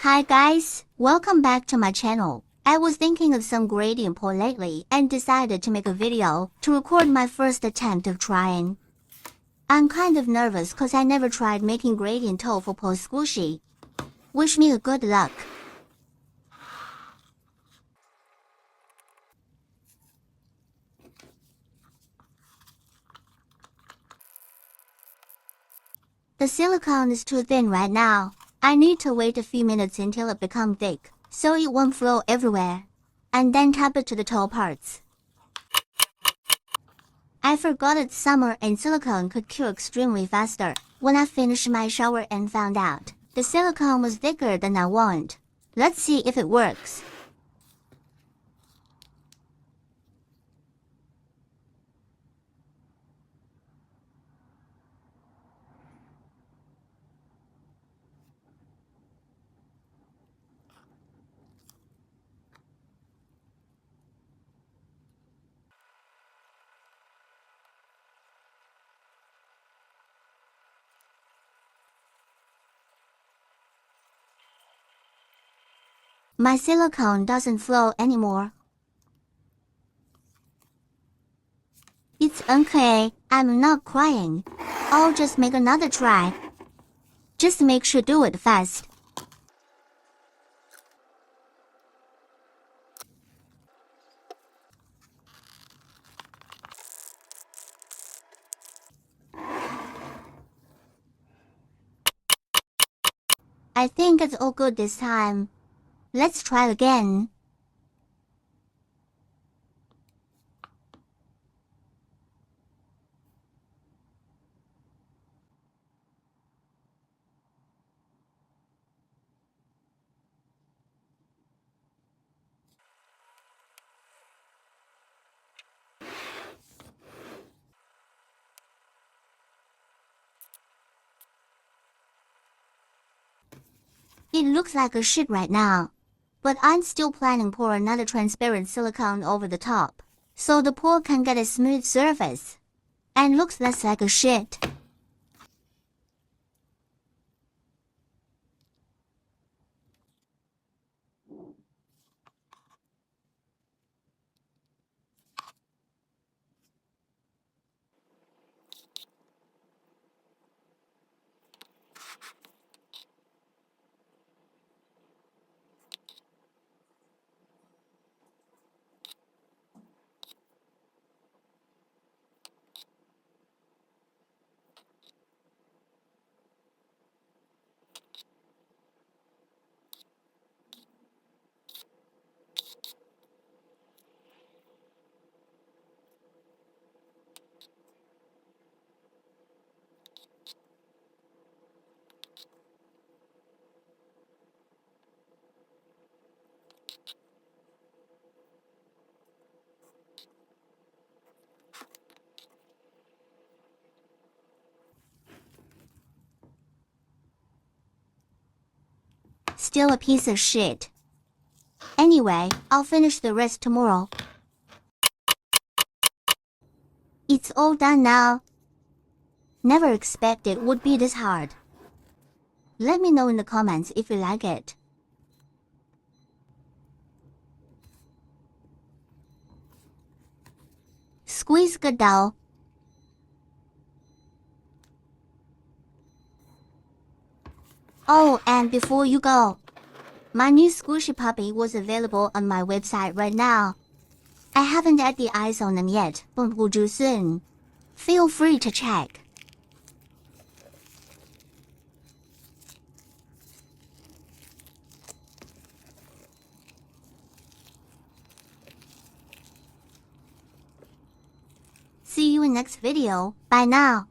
Hi guys, welcome back to my channel. I was thinking of some gradient pole lately and decided to make a video to record my first attempt of trying. I'm kind of nervous cause I never tried making gradient toe for pole squishy. Wish me a good luck. The silicone is too thin right now. I need to wait a few minutes until it becomes thick, so it won't flow everywhere. And then tap it to the toe parts. I forgot it's summer and silicone could cure extremely faster. When I finished my shower and found out the silicone was thicker than I want. Let's see if it works. My silicone doesn't flow anymore. It's okay, I'm not crying. I'll just make another try. Just make sure do it fast. I think it's all good this time. Let's try again. It looks like a shit right now. But I'm still planning pour another transparent silicone over the top, so the pour can get a smooth surface. And looks less like a shit. Still a piece of shit. Anyway, I'll finish the rest tomorrow. It's all done now. Never expected it would be this hard. Let me know in the comments if you like it. Squeeze good dough. Oh, and before you go, my new squishy puppy was available on my website right now. I haven't had the eyes on them yet, but will do soon. Feel free to check. See you in next video. Bye now.